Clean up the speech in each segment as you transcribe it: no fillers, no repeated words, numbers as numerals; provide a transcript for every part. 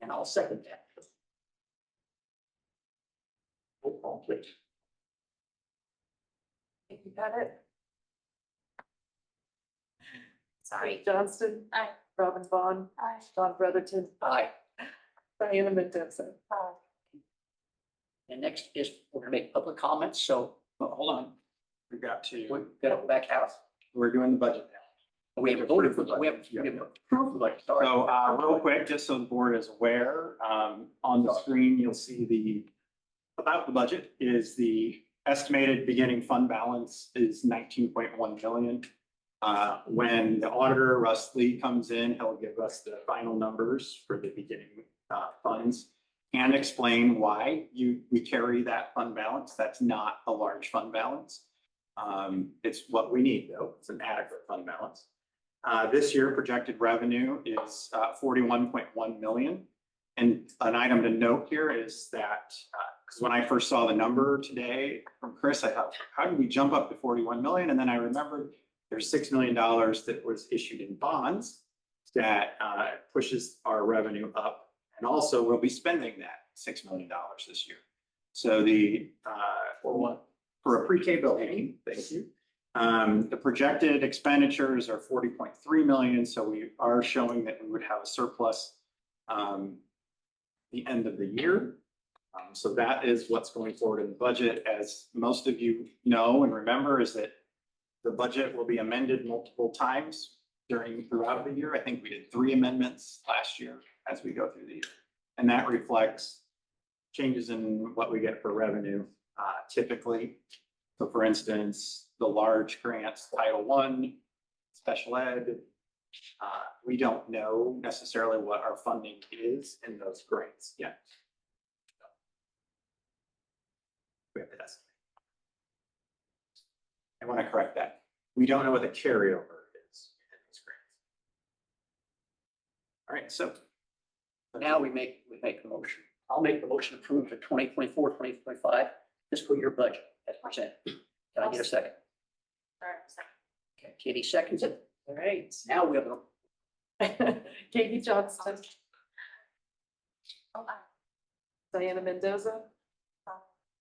And I'll second that. Roll call, please. Nikki Pettit. Sorry. Johnston. Aye. Robin Vaughn. Aye. John Brotherton. Aye. Diana Mendoza. Aye. And next is, we're gonna make public comments, so, Hold on. We've got we're to, gonna go back out. we're doing the budget now. We haven't voted for, we haven't approved, like, sorry. So, real quick, just so the board is aware, on the screen, you'll see about the budget is the estimated beginning fund balance is 19.1 million. When the auditor, Russ Lee, comes in, he'll give us the final numbers for the beginning, funds and explain why we carry that fund balance. That's not a large fund balance. It's what we need, though. It's an adequate fund balance. This year projected revenue is 41.1 million. And an item to note here is that, because when I first saw the number today from Chris, I thought, how did we jump up to 41 million? And then I remembered there's $6 million that was issued in bonds that pushes our revenue up. And also we'll be spending that $6 million this year. So For what? for a pre-K building, thank you. The projected expenditures are 40.3 million, so we are showing that we would have a surplus the end of the year. So that is what's going forward in the budget. As most of you know and remember, is that the budget will be amended multiple times throughout the year. I think we did 3 amendments last year as we go through the year. And that reflects changes in what we get for revenue typically. So for instance, the large grants, Title I, special ed, we don't know necessarily what our funding is in those grants yet. We have to estimate. I want to correct that. We don't know what the carryover is in these grants. All right, so Now we make the motion. I'll make the motion to approve the 2024-2025 fiscal year budget as presented. Can I get a second? Okay, Katie seconds it. All right. Now we have a Katie Johnston. Oh, aye. Diana Mendoza.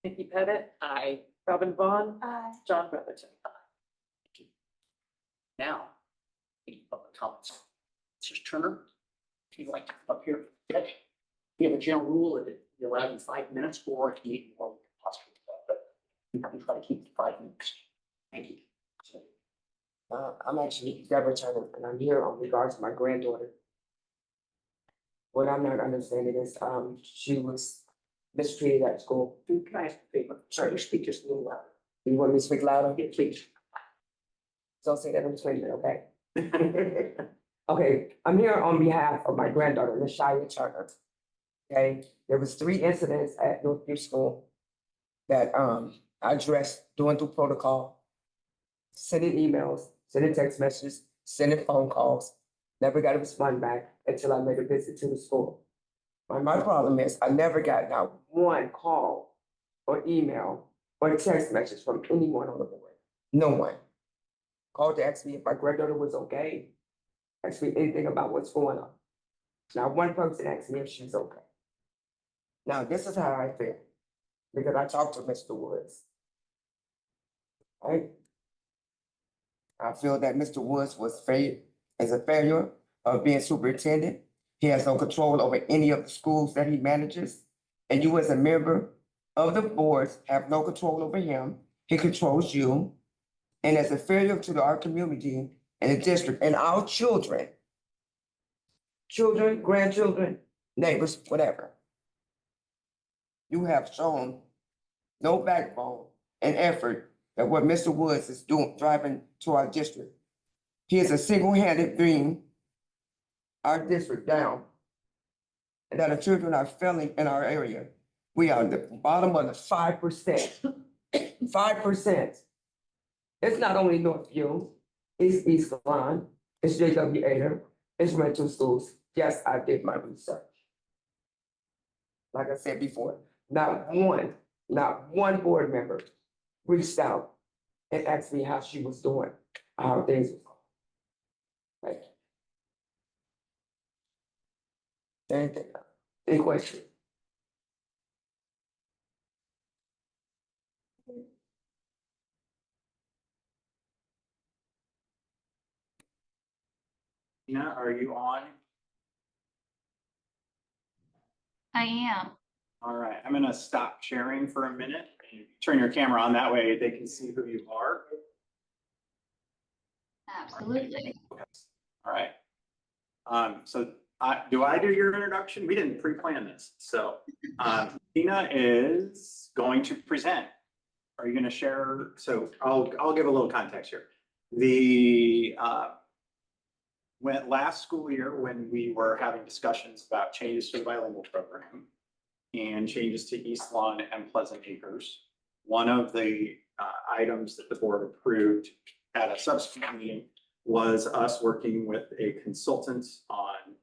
Nikki Pettit. aye. Robin Vaughn. Aye. John Brotherton. Now, any public comments? Mrs. Turner, if you'd like to come up here. Okay. We have a general rule that you allow you 5 minutes or if you need more, possibly, but we can try to keep it to 5 minutes. Thank you. I'm actually Deborah Turner, and I'm here on regards to my granddaughter. What I'm not understanding is, she was mistreated at school. Can I ask a favor? Sorry, speak just a little louder. You want me to speak louder? Yeah, please. Don't say that in between, okay? Okay, I'm here on behalf of my granddaughter, Miss Shia Turner. Okay, there was 3 incidents at Northview School that I addressed going through protocol, sending emails, sending text messages, sending phone calls, never got a response back until I made a visit to the school. My problem is I never got not one call or email or text message from anyone on the board. No one. Called to ask me if my granddaughter was okay, asked me anything about what's going on. Not one person asked me if she's okay. Now, this is how I feel, because I talked to Mr. Woods. Right? I feel that Mr. Woods was as a failure of being superintendent. He has no control over any of the schools that he manages. And you as a member of the boards have no control over him. He controls you. And as a failure to our community and the district and our children, grandchildren, neighbors, whatever, you have shown no backbone and effort that what Mr. Woods is doing, driving to our district. He is a single-handed bringing our district down, and that our children are failing in our area. We are the bottom of the 5%. 5%. It's not only Northview, it's East Lawn, it's J.W. Ader, it's rental schools. Yes, I did my research. Like I said before, not one board member reached out and asked me how she was doing, how things was going. Right. Anything else? Any questions? Tina, are you on? I am. All right, I'm gonna stop sharing for a minute. Turn your camera on, that way they can see who you are. Absolutely. All right. Do I do your introduction? We didn't pre-plan this, so Tina is going to present. Are you gonna share? So I'll give a little context here. When last school year, when we were having discussions about changes to the bilingual program and changes to East Lawn and Pleasant Acres, one of the items that the board approved at a subsequent meeting was us working with a consultant on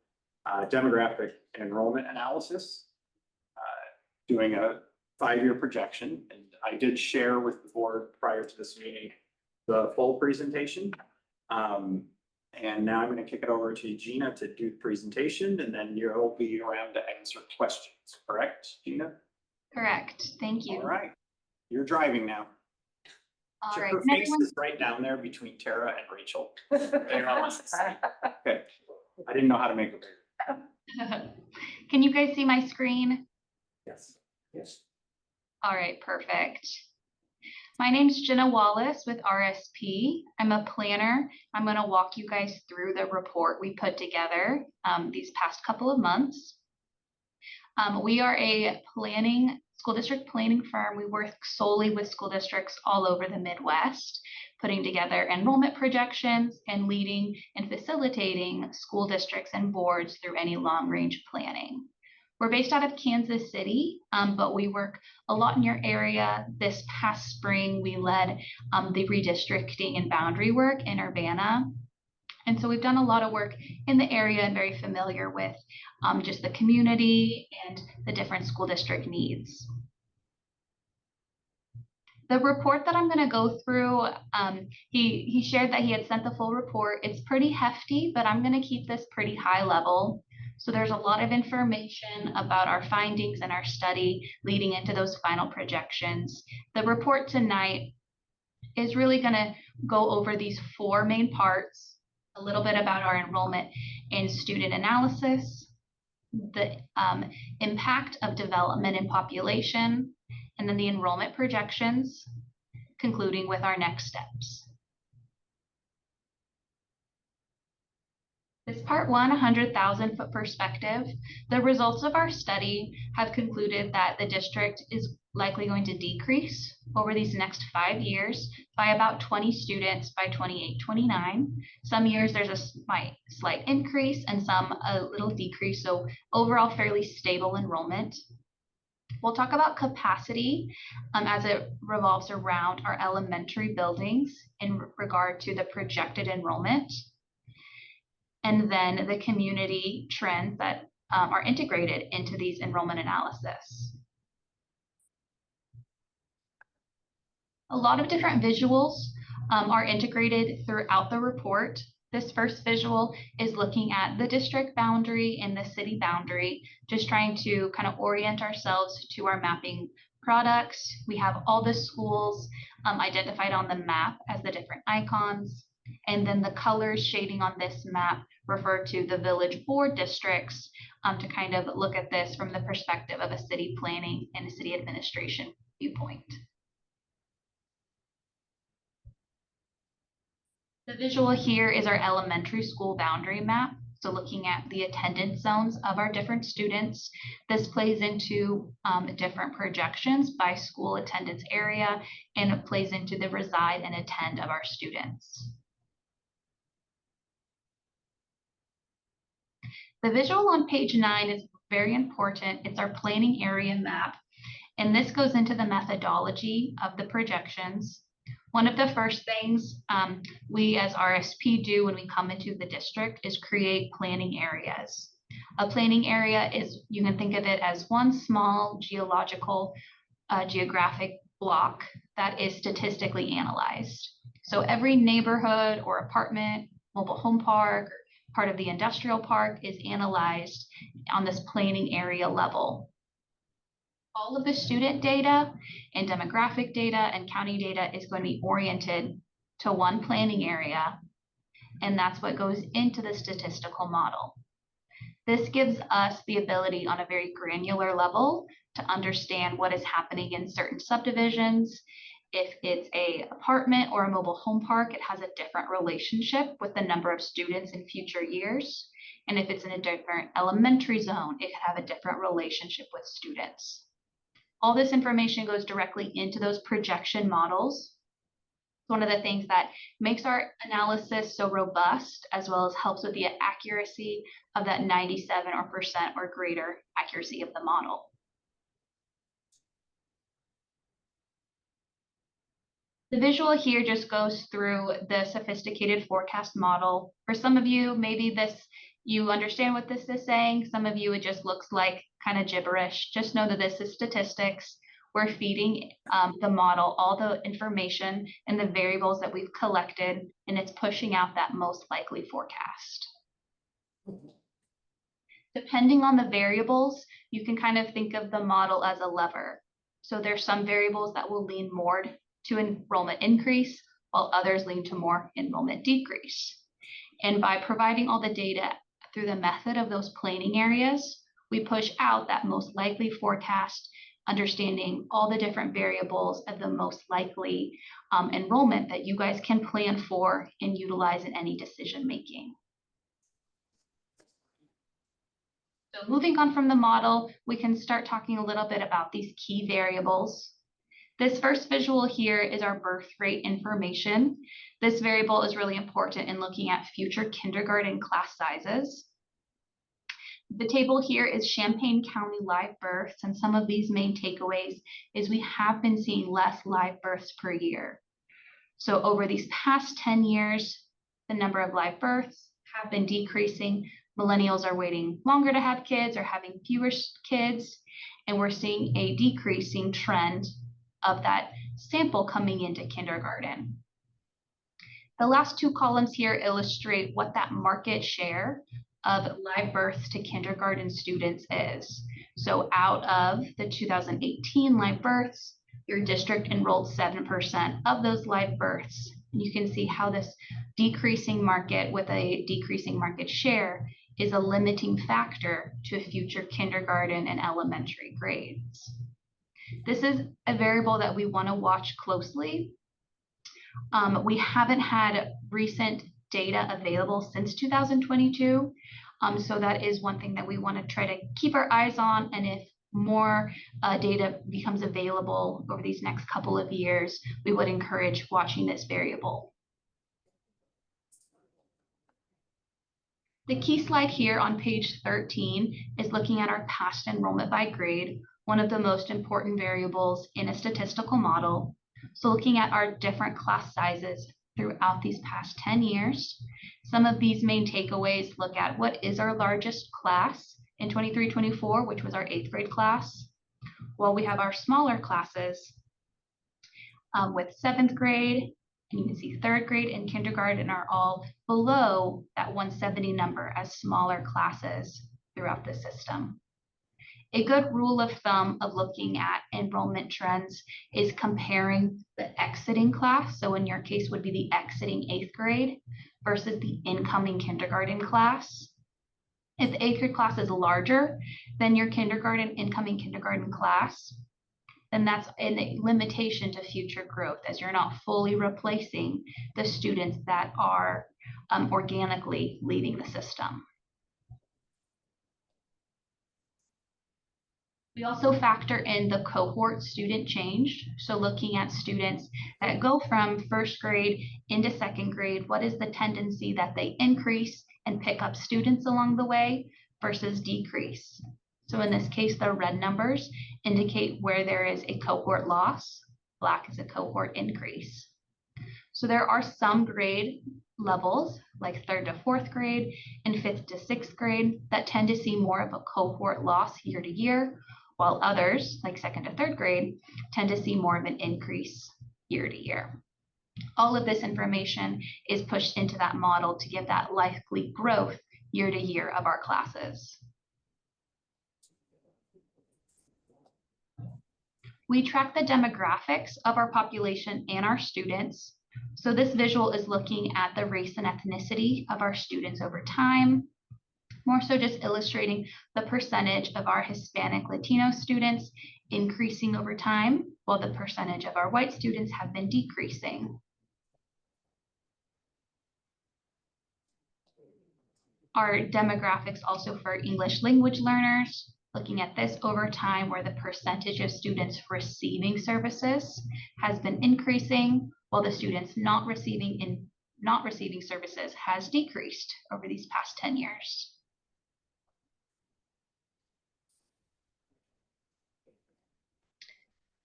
demographic enrollment analysis, doing a 5-year projection. And I did share with the board prior to this meeting the full presentation. And now I'm going to kick it over to Gina to do the presentation, and then you'll be around to answer questions. Correct, Gina? Correct. Thank you. All right. You're driving now. All So right. her Can face is right down there between Tara and Rachel. everyone- Okay. I didn't know how to make it bigger. Can you guys see my screen? Yes. Yes. All right, perfect. My name's Jenna Wallace with RSP. I'm a planner. I'm going to walk you guys through the report we put together these past couple of months. We are a school district planning firm. We work solely with school districts all over the Midwest, putting together enrollment projections and leading and facilitating school districts and boards through any long-range planning. We're based out of Kansas City, but we work a lot in your area. This past spring, we led the redistricting and boundary work in Urbana. And so we've done a lot of work in the area and very familiar with just the community and the different school district needs. The report that I'm going to go through, he shared that he had sent the full report. It's pretty hefty, but I'm going to keep this pretty high level. So there's a lot of information about our findings and our study leading into those final projections. The report tonight is really going to go over these 4 main parts: a little bit about our enrollment and student analysis, the impact of development and population, and then the enrollment projections, concluding with our next steps. This part 1, 100,000 foot perspective, the results of our study have concluded that the district is likely going to decrease over these next 5 years by about 20 students by 28-29. Some years there's a slight increase and some a little decrease, so overall fairly stable enrollment. We'll talk about capacity as it revolves around our elementary buildings in regard to the projected enrollment, and then the community trends that are integrated into these enrollment analysis. A lot of different visuals are integrated throughout the report. This first visual is looking at the district boundary and the city boundary, just trying to kind of orient ourselves to our mapping products. We have all the schools identified on the map as the different icons. And then the colors shading on this map refer to the village board districts to kind of look at this from the perspective of a city planning and a city administration viewpoint. The visual here is our elementary school boundary map. So looking at the attendance zones of our different students, this plays into different projections by school attendance area, and it plays into the reside and attend of our students. The visual on page 9 is very important. It's our planning area map, and this goes into the methodology of the projections. One of the first things we as RSP do when we come into the district is create planning areas. A planning area is, you can think of it as one small geographic block that is statistically analyzed. So every neighborhood or apartment, mobile home park, part of the industrial park is analyzed on this planning area level. All of the student data and demographic data and county data is going to be oriented to one planning area, and that's what goes into the statistical model. This gives us the ability on a very granular level to understand what is happening in certain subdivisions. If it's an apartment or a mobile home park, it has a different relationship with the number of students in future years. And if it's in a different elementary zone, it could have a different relationship with students. All this information goes directly into those projection models. One of the things that makes our analysis so robust, as well as helps with the accuracy of that 97% or greater accuracy of the model. The visual here just goes through the sophisticated forecast model. For some of you, maybe you understand what this is saying. Some of you, it just looks like kind of gibberish. Just know that this is statistics. We're feeding the model all the information and the variables that we've collected, and it's pushing out that most likely forecast. Depending on the variables, you can kind of think of the model as a lever. So there's some variables that will lean more to enrollment increase, while others lean to more enrollment decrease. And by providing all the data through the method of those planning areas, we push out that most likely forecast, understanding all the different variables of the most likely enrollment that you guys can plan for and utilize in any decision making. So moving on from the model, we can start talking a little bit about these key variables. This first visual here is our birth rate information. This variable is really important in looking at future kindergarten class sizes. The table here is Champaign County live births, and some of these main takeaways is we have been seeing less live births per year. So over these past 10 years, the number of live births have been decreasing. Millennials are waiting longer to have kids or having fewer kids, and we're seeing a decreasing trend of that sample coming into kindergarten. The last two columns here illustrate what that market share of live births to kindergarten students is. So out of the 2018 live births, your district enrolled 7% of those live births. You can see how this decreasing market with a decreasing market share is a limiting factor to future kindergarten and elementary grades. This is a variable that we want to watch closely. We haven't had recent data available since 2022. So that is one thing that we want to try to keep our eyes on. And if more data becomes available over these next couple of years, we would encourage watching this variable. The key slide here on page 13 is looking at our past enrollment by grade, one of the most important variables in a statistical model. So looking at our different class sizes throughout these past 10 years, some of these main takeaways look at what is our largest class in 23-24, which was our 8th grade class. While we have our smaller classes with 7th grade, and you can see 3rd grade and kindergarten are all below that 170 number as smaller classes throughout the system. A good rule of thumb of looking at enrollment trends is comparing the exiting class. So in your case would be the exiting 8th grade versus the incoming kindergarten class. If the 8th grade class is larger than your incoming kindergarten class, then that's a limitation to future growth, as you're not fully replacing the students that are organically leaving the system. We also factor in the cohort student change. So looking at students that go from 1st grade into 2nd grade, what is the tendency that they increase and pick up students along the way versus decrease? So in this case, the red numbers indicate where there is a cohort loss. Black is a cohort increase. So there are some grade levels like 3rd to 4th grade and 5th to 6th grade that tend to see more of a cohort loss year to year, while others like 2nd to 3rd grade tend to see more of an increase year to year. All of this information is pushed into that model to give that likely growth year to year of our classes. We track the demographics of our population and our students. So this visual is looking at the race and ethnicity of our students over time, more so just illustrating the percentage of our Hispanic Latino students increasing over time, while the percentage of our white students have been decreasing. Our demographics also for English language learners, looking at this over time where the percentage of students receiving services has been increasing, while the students not receiving services has decreased over these past 10 years.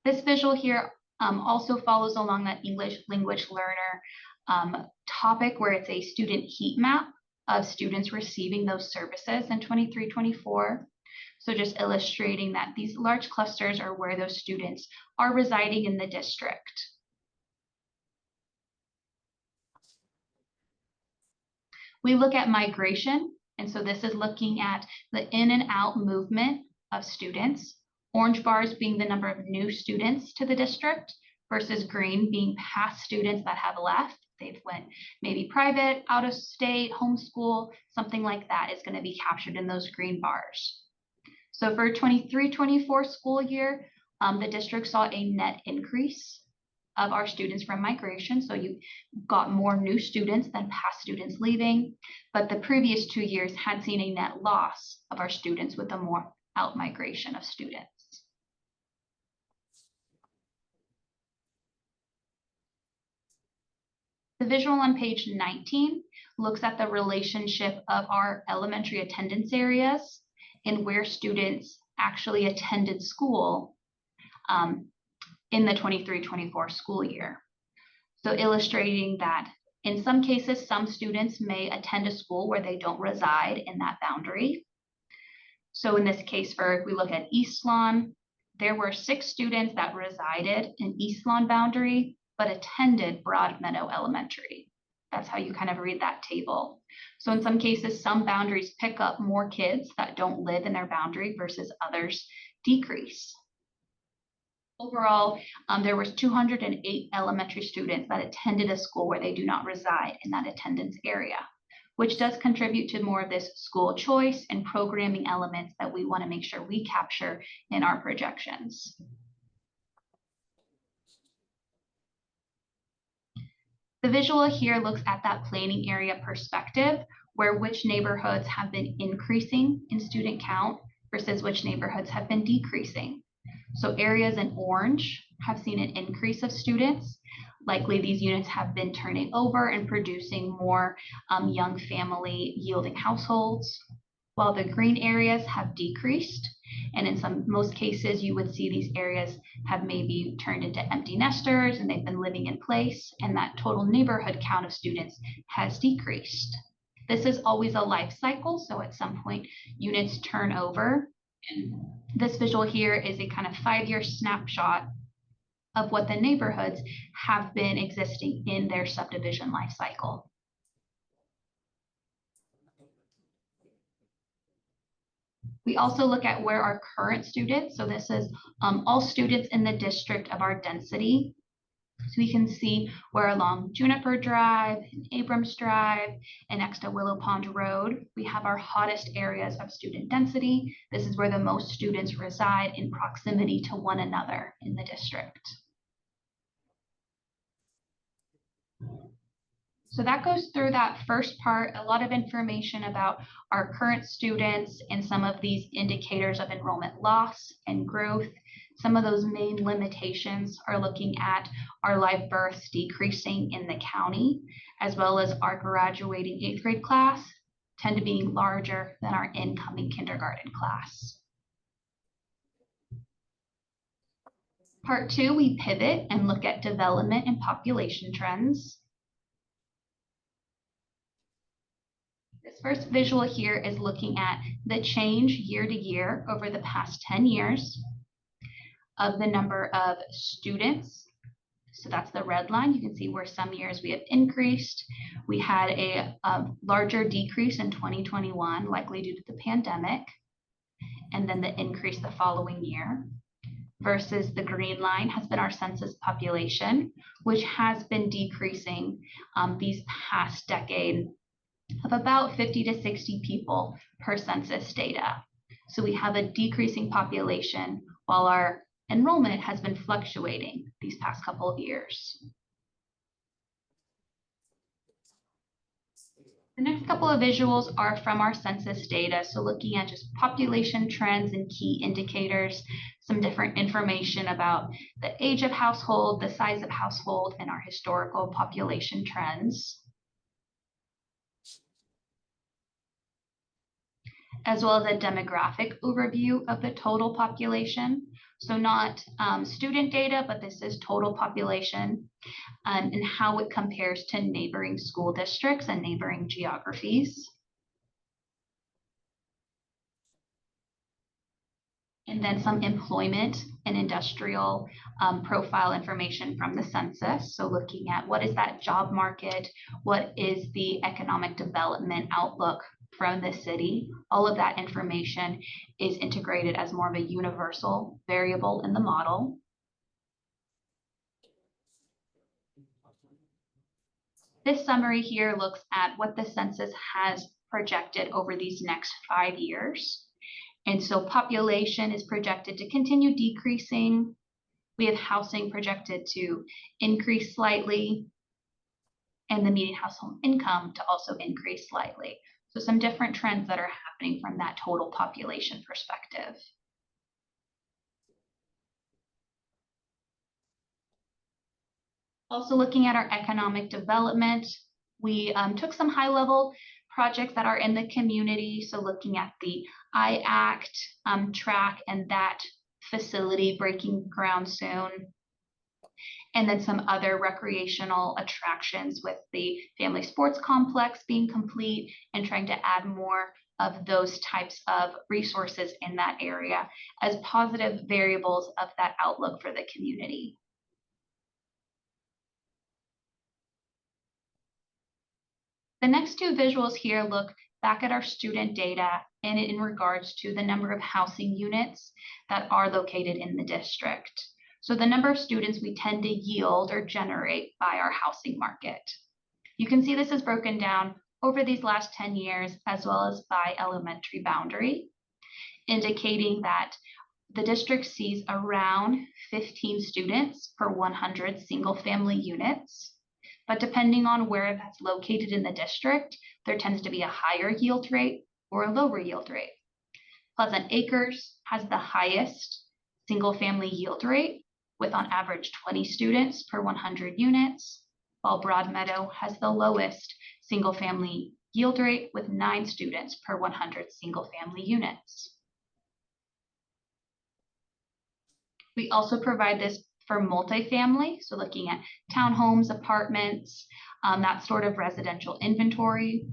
This visual here also follows along that English language learner topic where it's a student heat map of students receiving those services in 23-24. So just illustrating that these large clusters are where those students are residing in the district. We look at migration, and so this is looking at the in and out movement of students. Orange bars being the number of new students to the district versus green being past students that have left. They've went maybe private, out of state, homeschool, something like that is going to be captured in those green bars. So for 23-24 school year, the district saw a net increase of our students from migration. So you got more new students than past students leaving, but the previous 2 years had seen a net loss of our students with a more out migration of students. The visual on page 19 looks at the relationship of our elementary attendance areas and where students actually attended school in the 23-24 school year. So illustrating that in some cases, some students may attend a school where they don't reside in that boundary. So in this case, if we look at East Lawn, there were 6 students that resided in East Lawn boundary, but attended Broadmeadow Elementary. That's how you kind of read that table. So in some cases, some boundaries pick up more kids that don't live in their boundary versus others decrease. Overall, there was 208 elementary students that attended a school where they do not reside in that attendance area, which does contribute to more of this school choice and programming elements that we want to make sure we capture in our projections. The visual here looks at that planning area perspective, where which neighborhoods have been increasing in student count versus which neighborhoods have been decreasing. So areas in orange have seen an increase of students. Likely these units have been turning over and producing more young family yielding households, while the green areas have decreased. And in most cases, you would see these areas have maybe turned into empty nesters and they've been living in place, and that total neighborhood count of students has decreased. This is always a life cycle, so at some point units turn over. And this visual here is a kind of 5-year snapshot of what the neighborhoods have been existing in their subdivision life cycle. We also look at where our current students, so this is all students in the district of our density. So we can see where along Juniper Drive, and Abrams Drive, and next to Willow Pond Road, we have our hottest areas of student density. This is where the most students reside in proximity to one another in the district. So that goes through that first part, a lot of information about our current students and some of these indicators of enrollment loss and growth. Some of those main limitations are looking at our live births decreasing in the county, as well as our graduating 8th grade class tend to be larger than our incoming kindergarten class. Part 2, we pivot and look at development and population trends. This first visual here is looking at the change year to year over the past 10 years of the number of students, So that's the red line. You can see where some years we have increased. We had a larger decrease in 2021, likely due to the pandemic, and then the increase the following year. Versus the green line has been our census population, which has been decreasing these past decade of about 50 to 60 people per census data. So we have a decreasing population while our enrollment has been fluctuating these past couple of years. The next couple of visuals are from our census data. So looking at just population trends and key indicators, some different information about the age of household, the size of household, and our historical population trends, as well as a demographic overview of the total population. So not student data, but this is total population and how it compares to neighboring school districts and neighboring geographies. And then some employment and industrial profile information from the census. So looking at what is that job market, what is the economic development outlook from the city. All of that information is integrated as more of a universal variable in the model. This summary here looks at what the census has projected over these next 5 years. And so population is projected to continue decreasing. We have housing projected to increase slightly, and the median household income to also increase slightly. So some different trends that are happening from that total population perspective. Also looking at our economic development, we took some high-level projects that are in the community. So looking at the IACT track and that facility breaking ground soon. And then some other recreational attractions with the family sports complex being complete and trying to add more of those types of resources in that area as positive variables of that outlook for the community. The next two visuals here look back at our student data and in regards to the number of housing units that are located in the district. So the number of students we tend to yield or generate by our housing market. You can see this is broken down over these last 10 years as well as by elementary boundary, indicating that the district sees around 15 students per 100 single family units. But depending on where that's located in the district, there tends to be a higher yield rate or a lower yield rate. Pleasant Acres has the highest single family yield rate with on average 20 students per 100 units, while Broadmeadow has the lowest single family yield rate with 9 students per 100 single family units. We also provide this for multifamily, so looking at townhomes, apartments, that sort of residential inventory.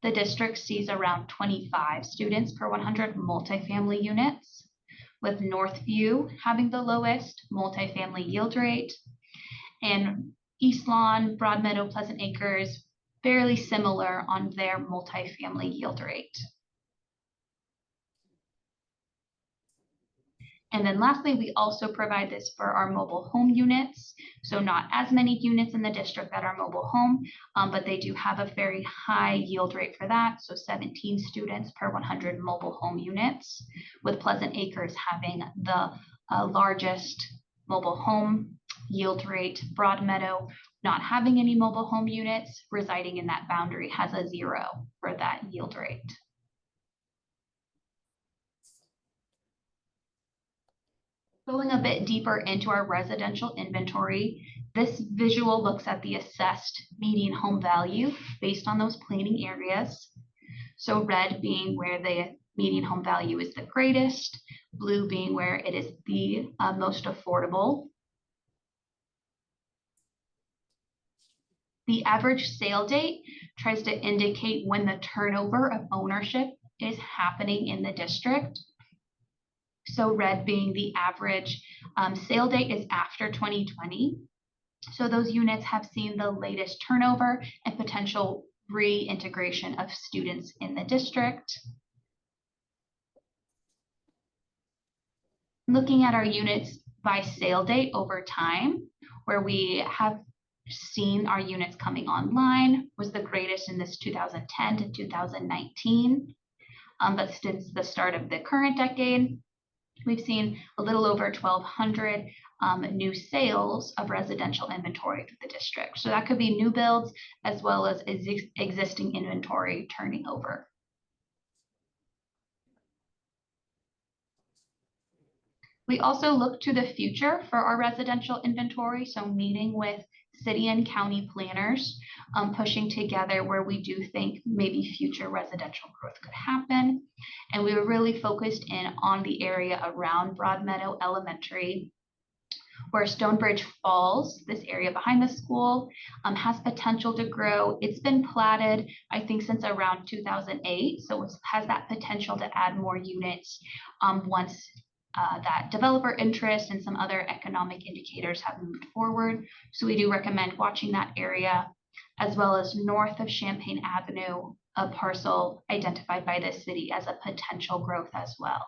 The district sees around 25 students per 100 multifamily units, with Northview having the lowest multifamily yield rate, and East Lawn, Broadmeadow, Pleasant Acres, fairly similar on their multifamily yield rate. And then lastly, we also provide this for our mobile home units. So not as many units in the district that are mobile home, but they do have a very high yield rate for that. So 17 students per 100 mobile home units, with Pleasant Acres having the largest mobile home yield rate. Broadmeadow not having any mobile home units residing in that boundary has a 0 for that yield rate. Going a bit deeper into our residential inventory, this visual looks at the assessed median home value based on those planning areas. So red being where the median home value is the greatest, blue being where it is the most affordable. The average sale date tries to indicate when the turnover of ownership is happening in the district. So red being the average sale date is after 2020. So those units have seen the latest turnover and potential reintegration of students in the district. Looking at our units by sale date over time, where we have seen our units coming online, was the greatest in this 2010 to 2019. But since the start of the current decade, we've seen a little over 1,200 new sales of residential inventory to the district. So that could be new builds as well as existing inventory turning over. We also look to the future for our residential inventory, so meeting with city and county planners, pushing together where we do think maybe future residential growth could happen. And we were really focused in on the area around Broadmeadow Elementary, where Stonebridge Falls, this area behind the school, has potential to grow. It's been platted, I think, since around 2008, so it has that potential to add more units once that developer interest and some other economic indicators have moved forward. So we do recommend watching that area, as well as north of Champaign Avenue, a parcel identified by the city as a potential growth as well.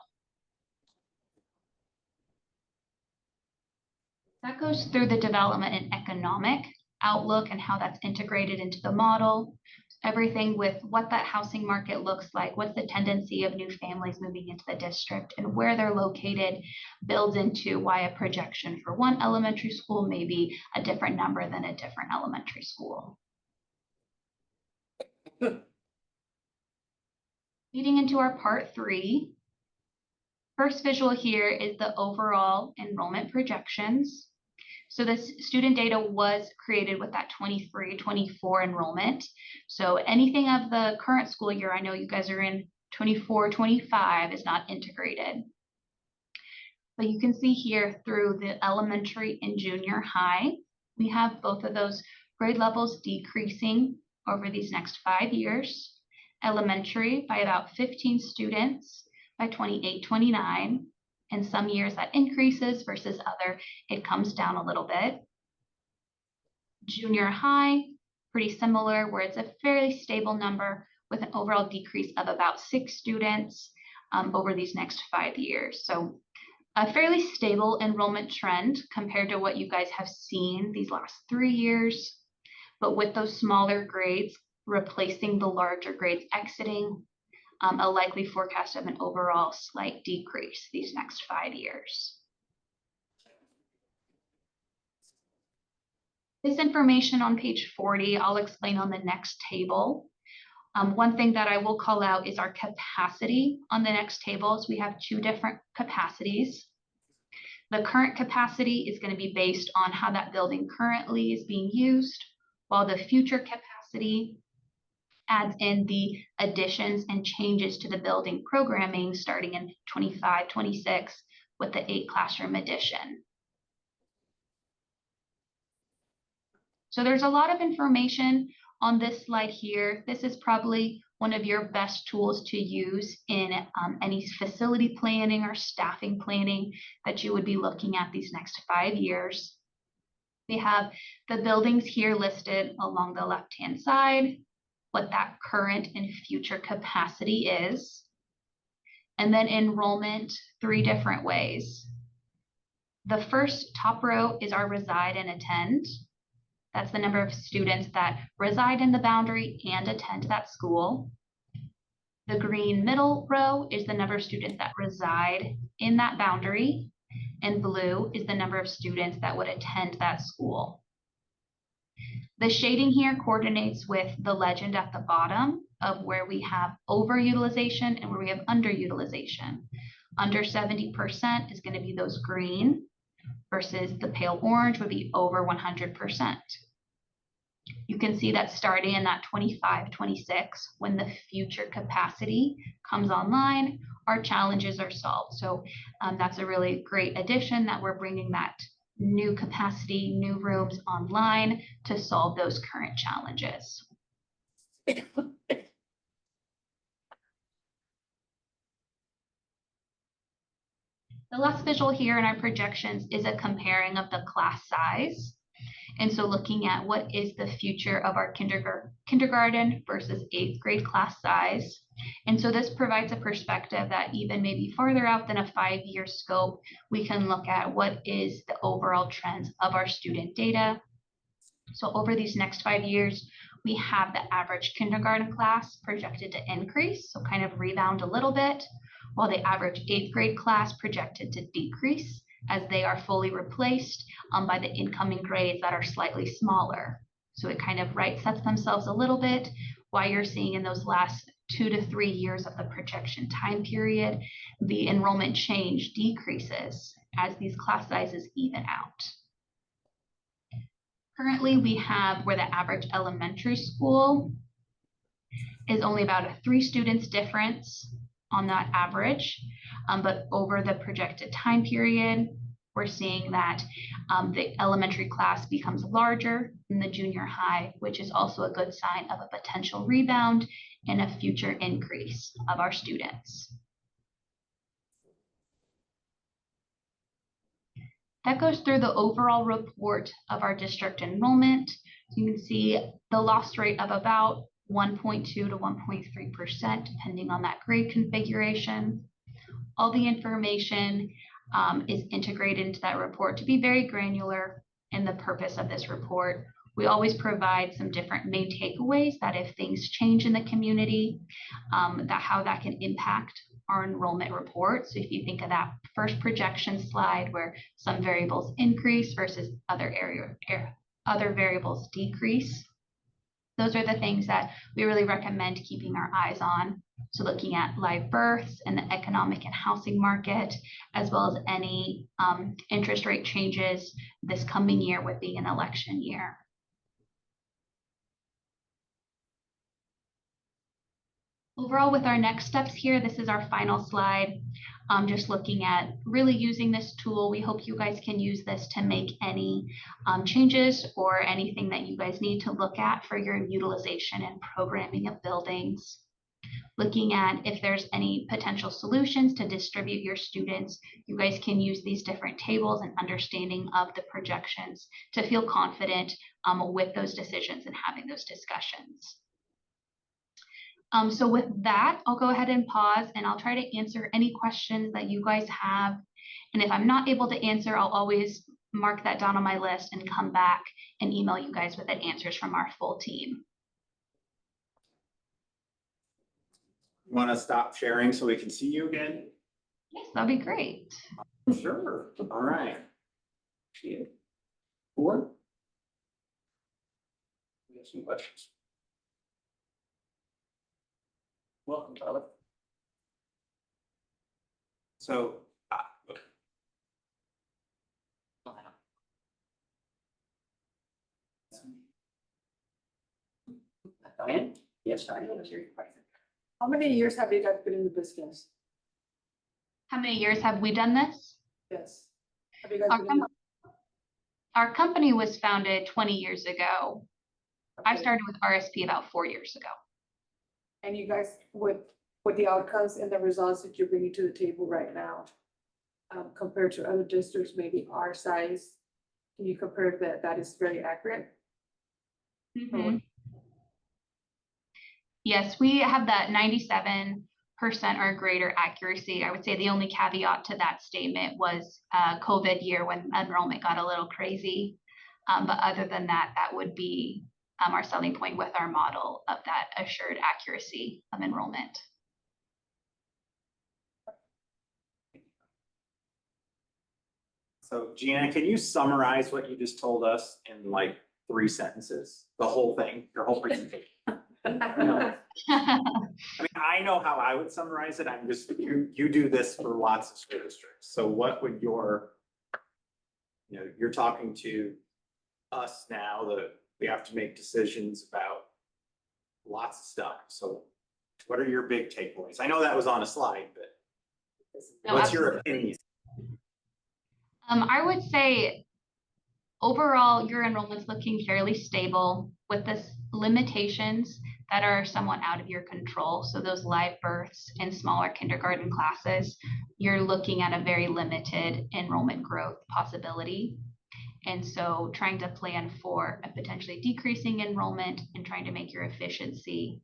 That goes through the development and economic outlook and how that's integrated into the model. Everything with what that housing market looks like, what's the tendency of new families moving into the district, and where they're located builds into why a projection for one elementary school may be a different number than a different elementary school. Leading into our part 3, first visual here is the overall enrollment projections. So this student data was created with that 23-24 enrollment. So anything of the current school year, I know you guys are in 24-25, is not integrated. But you can see here through the elementary and junior high, we have both of those grade levels decreasing over these next 5 years. Elementary by about 15 students by 28-29. And some years that increases versus other, it comes down a little bit. Junior high, pretty similar, where it's a fairly stable number with an overall decrease of about 6 students over these next 5 years. So a fairly stable enrollment trend compared to what you guys have seen these last 3 years, but with those smaller grades replacing the larger grades exiting, a likely forecast of an overall slight decrease these next 5 years. This information on page 40, I'll explain on the next table. One thing that I will call out is our capacity on the next table. So we have 2 different capacities. The current capacity is going to be based on how that building currently is being used, while the future capacity adds in the additions and changes to the building programming starting in 25-26 with the 8 classroom addition. So there's a lot of information on this slide here. This is probably one of your best tools to use in any facility planning or staffing planning that you would be looking at these next 5 years. We have the buildings here listed along the left-hand side, what that current and future capacity is, and then enrollment 3 different ways. The first top row is our reside and attend. That's the number of students that reside in the boundary and attend that school. The green middle row is the number of students that reside in that boundary, and blue is the number of students that would attend that school. The shading here coordinates with the legend at the bottom of where we have overutilization and where we have underutilization. Under 70% is going to be those green versus the pale orange would be over 100%. You can see that starting in that 25-26, when the future capacity comes online, our challenges are solved. So that's a really great addition that we're bringing that new capacity, new rooms online to solve those current challenges. The last visual here in our projections is a comparing of the class size. And so looking at what is the future of our kindergarten versus 8th grade class size. And so this provides a perspective that even maybe farther out than a 5-year scope, we can look at what is the overall trends of our student data. So over these next 5 years, we have the average kindergarten class projected to increase, so kind of rebound a little bit, while the average 8th grade class projected to decrease as they are fully replaced by the incoming grades that are slightly smaller. So it kind of right sets themselves a little bit while you're seeing in those last 2 to 3 years of the projection time period, the enrollment change decreases as these class sizes even out. Currently, we have where the average elementary school is only about a 3 students difference on that average, but over the projected time period, we're seeing that the elementary class becomes larger than the junior high, which is also a good sign of a potential rebound and a future increase of our students. That goes through the overall report of our district enrollment. You can see the loss rate of about 1.2 to 1.3%, depending on that grade configuration. All the information is integrated into that report to be very granular in the purpose of this report. We always provide some different main takeaways that if things change in the community, how that can impact our enrollment report. So if you think of that first projection slide where some variables increase versus other variables decrease, those are the things that we really recommend keeping our eyes on. So looking at live births and the economic and housing market, as well as any interest rate changes this coming year with being an election year. Overall, with our next steps here, this is our final slide. Just looking at really using this tool. We hope you guys can use this to make any changes or anything that you guys need to look at for your utilization and programming of buildings. Looking at if there's any potential solutions to distribute your students, you guys can use these different tables and understanding of the projections to feel confident with those decisions and having those discussions. So with that, I'll go ahead and pause and I'll try to answer any questions that you guys have. And if I'm not able to answer, I'll always mark that down on my list and come back and email you guys with the answers from our full team. You want to stop sharing so we can see you again? Yes, that'd be great. Sure. All right. Four. We have some questions. Welcome, Tyler. So Diane? Yes, Diane, is your question? How many years have you guys been in the business? How many years have we done this? Yes. Have you guys Our, been in our company was founded 20 years ago. I okay. started with RSP about 4 years ago. And you guys, with the outcomes and the results that you're bringing to the table right now, compared to other districts, maybe our size, can you compare that is very accurate? Mm-hmm. Yes, we have that 97% or greater accuracy. I would say the only caveat to that statement was COVID year when enrollment got a little crazy. But other than that, that would be our selling point with our model of that assured accuracy of enrollment. So Gina, can you summarize what you just told us in like 3 sentences? The whole thing, your whole presentation. I mean, I know how I would summarize it. I'm just, you do this for lots of school districts. So what would your, you're talking to us now that we have to make decisions about lots of stuff. So what are your big takeaways? I know that was on a slide, but No, what's absolutely. your opinion? I would say overall, your enrollment's looking fairly stable with the limitations that are somewhat out of your control. So those live births and smaller kindergarten classes, you're looking at a very limited enrollment growth possibility. And so trying to plan for a potentially decreasing enrollment and trying to make your efficiency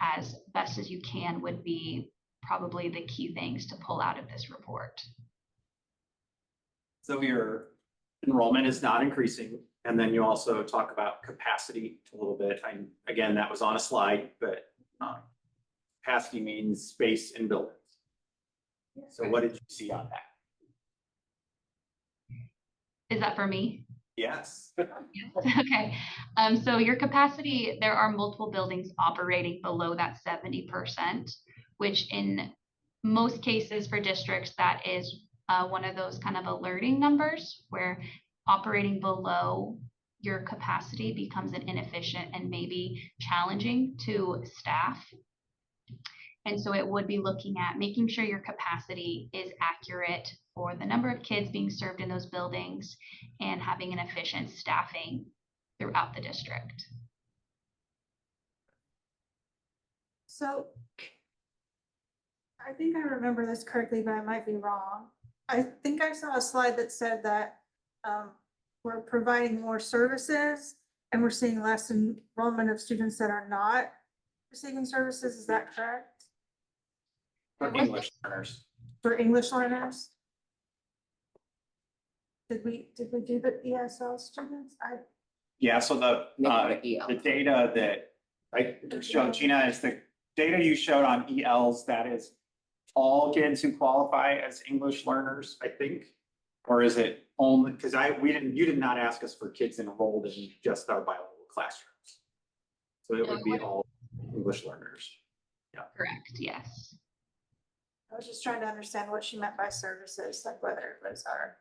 as best as you can would be probably the key things to pull out of this report. So your enrollment is not increasing. And then you also talk about capacity a little bit. Again, that was on a slide, but capacity means space in buildings. So what did you see on that? Is that for me? Yes. Okay, so your capacity, there are multiple buildings operating below that 70%, which in most cases for districts, that is one of those kind of alerting numbers where operating below your capacity becomes an inefficient and maybe challenging to staff. And so it would be looking at making sure your capacity is accurate for the number of kids being served in those buildings and having an efficient staffing throughout the district. So I think I remember this correctly, but I might be wrong. I think I saw a slide that said that we're providing more services and we're seeing less enrollment of students that are not receiving services. Is that correct? For English learners. For English learners? Did we do the ESL students? Yeah, so the data that I showed Gina is the data you showed on ELs, that is all kids who qualify as English learners, I think? Or is it only, because you did not ask us for kids enrolled in just our bilingual classrooms. So it would be all English learners. Correct, yes. I was just trying to understand what she meant by services, like whether it was our,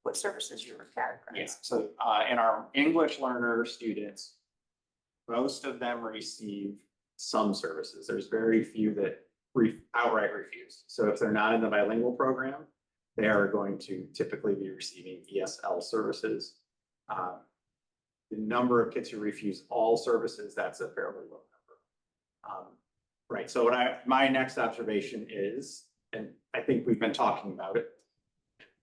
what services you were categorizing. Yeah, so in our English learner students, most of them receive some services. There's very few that outright refuse. So if they're not in the bilingual program, they are going to typically be receiving ESL services. The number of kids who refuse all services, that's a fairly low number. Right, so my next observation is, and I think we've been talking about it,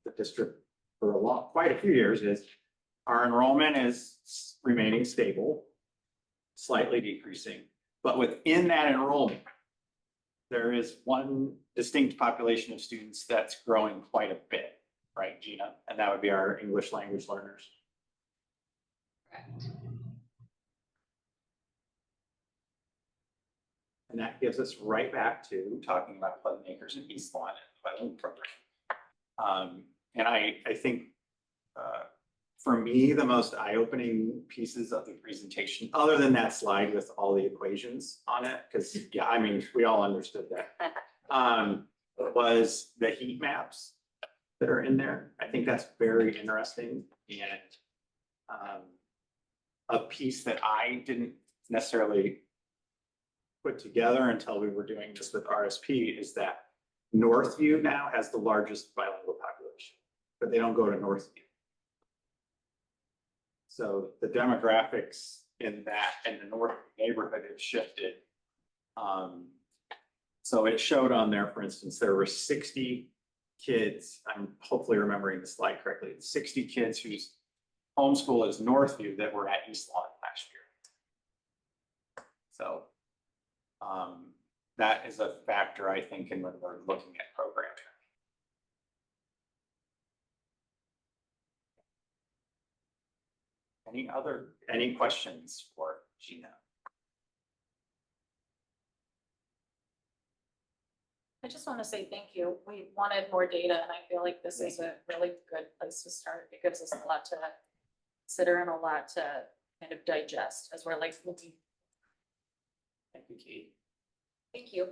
the district for quite a few years, is our enrollment is remaining stable, slightly decreasing, but within that enrollment, there is one distinct population of students that's growing quite a bit, right, Gina? And that would be our English language learners. Correct. And that gives us right back to talking about Pleasant Acres and East Lawn and the bilingual program. And I think for me, the most eye-opening pieces of the presentation, other than that slide with all the equations on it, because yeah, I mean, we all understood that, was the heat maps that are in there. I think that's very interesting and a piece that I didn't necessarily put together until we were doing this with RSP is that Northview now has the largest bilingual population, but they don't go to Northview. So the demographics in the North neighborhood have shifted. So it showed on there, for instance, there were 60 kids, I'm hopefully remembering the slide correctly, 60 kids whose homeschool is Northview that were at East Lawn last year. So that is a factor, I think, in when we're looking at programming. Any questions for Gina? I just want to say thank you. We wanted more data and I feel like this is a really good place to start. It gives us a lot to consider and a lot to kind of digest as we're like looking. Thank you, Kate. Thank you.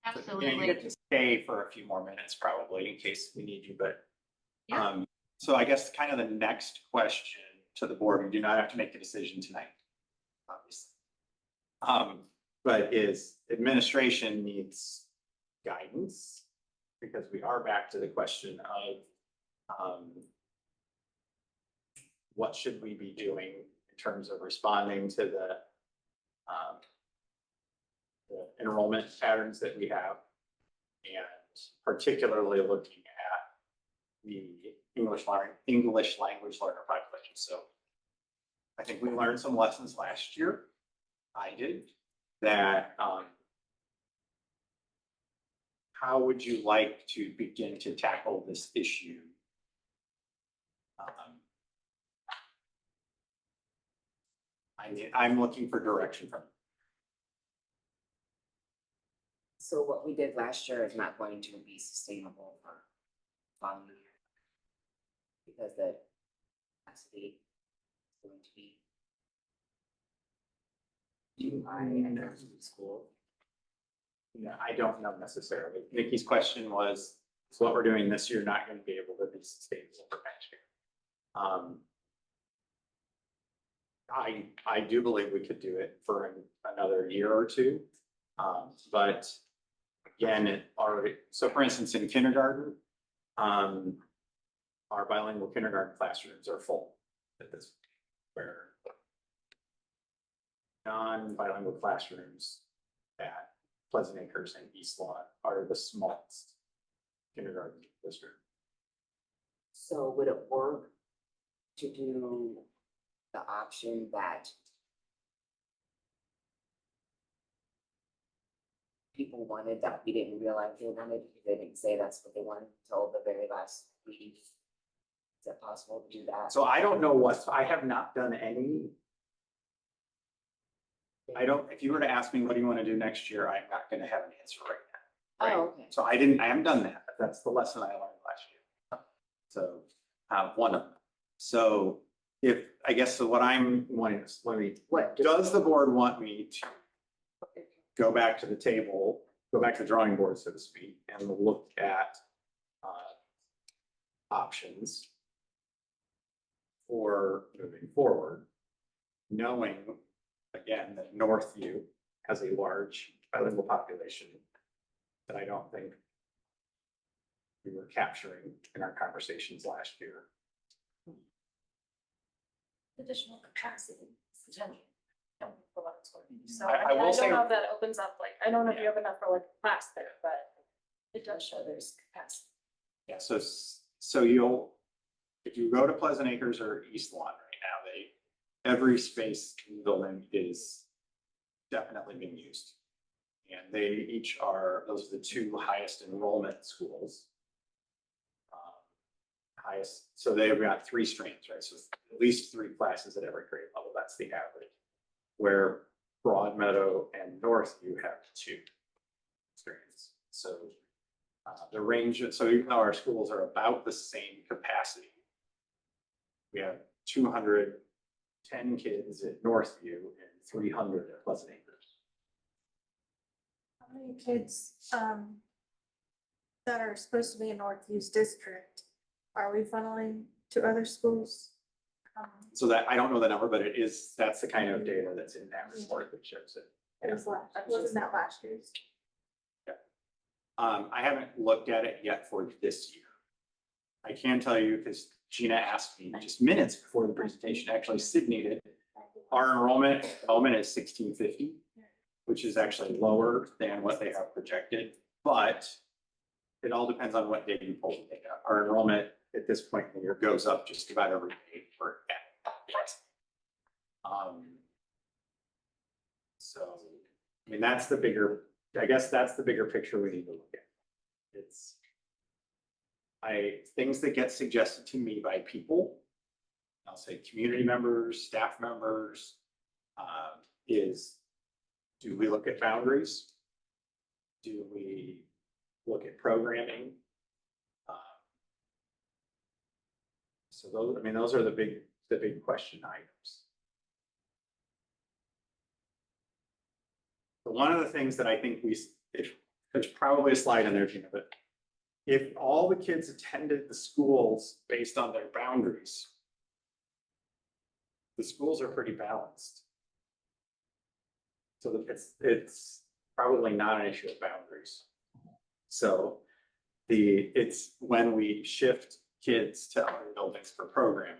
Absolutely. Yeah, you get to stay for a few more minutes probably in case we need you, but Yeah. So I guess kind of the next question to the board, we do not have to make a decision tonight, obviously. But is administration needs guidance because we are back to the question of what should we be doing in terms of responding to the enrollment patterns that we have, and particularly looking the English language learner population. So I think we learned some lessons last year. I did that. How would you like to begin to tackle this issue? I'm looking for direction from. So what we did last year is not going to be sustainable for following year. Because the capacity is going to be due by end of school. Yeah, I don't know necessarily. Nikki's question was, is what we're doing this year not going to be able to be sustainable for next year? I do believe we could do it for another year or two. But again, so for instance, in kindergarten, our bilingual kindergarten classrooms are full at this, where non-bilingual classrooms at Pleasant Acres and East Lawn are the smallest kindergarten district. So would it work to do the option that people wanted that we didn't realize they wanted, because they didn't say that's what they wanted until the very last meeting? Is it possible to do that? So I don't know I have not done any. If you were to ask me, what do you want to do next year? I'm not going to have an answer right now. Right? Oh, okay. So I haven't done that. But that's the lesson I learned last year. So one of them. So what I'm wanting is, does the board want me to go back to the table, go back to the drawing board, so to speak, and look at options for moving forward, knowing again that Northview has a large bilingual population that I don't think we were capturing in our conversations last year. Additional capacity, potential. For what it's going to be. So I I will say- don't know if that opens up, like, I don't know if you have enough for like a class there, but it does show there's capacity. Yeah, so if you go to Pleasant Acres or East Lawn right now, every space in the building is definitely being used. And those are the two highest enrollment schools. So they've got 3 streams, right? So at least 3 classes at every grade level, that's the average. Where Broadmeadow and Northview have 2 streams. So the range, so even though our schools are about the same capacity, we have 210 kids at Northview and 300 at Pleasant Acres. How many kids, that are supposed to be in Northview's district, are we funneling to other schools? So that, I don't know the number, but that's the kind of data that's in that report that shows it. Wasn't that last year's? I haven't looked at it yet for this year. I can tell you, because Gina asked me just minutes before the presentation, actually Sydney did. Our enrollment at the moment is 1650, which is actually lower than what they have projected, but it all depends on what day you pull the data. Our enrollment at this point in the year goes up just about every day for so, I mean, that's the bigger picture we need to look at. It's things that get suggested to me by people, I'll say community members, staff members, is, do we look at boundaries? Do we look at programming? So those are the big question items. But one of the things that I think there's probably a slide in there, Gina, but if all the kids attended the schools based on their boundaries, the schools are pretty balanced. So it's probably not an issue of boundaries. So it's when we shift kids to other buildings for programming,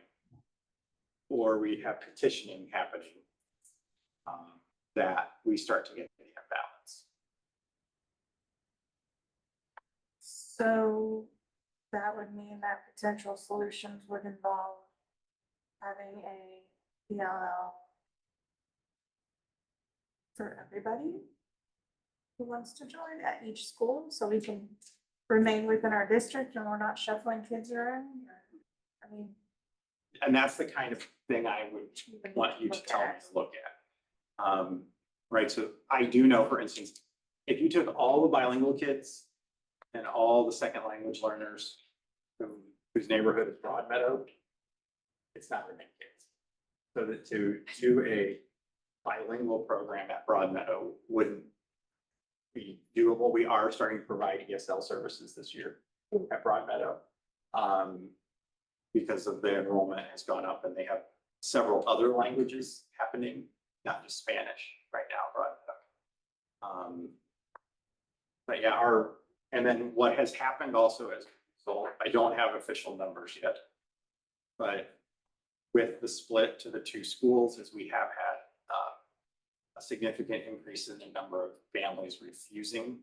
or we have petitioning happening, that we start to get the imbalance. So that would mean that potential solutions would involve having a PLL for everybody who wants to join at each school, so we can remain within our district and we're not shuffling kids around. I mean. And that's the kind of thing I would even want you to look tell me at. to look at. Right, so I do know, for instance, if you took all the bilingual kids and all the second language learners whose neighborhood is Broadmeadow, it's not very many kids. So that to do a bilingual program at Broadmeadow wouldn't be doable. We are starting to provide ESL services this year at Broadmeadow. Because of the enrollment has gone up and they have several other languages happening, not just Spanish right now, Broadmeadow. But yeah, and then what has happened also as a result, I don't have official numbers yet. But with the split to the two schools, as we have had a significant increase in the number of families refusing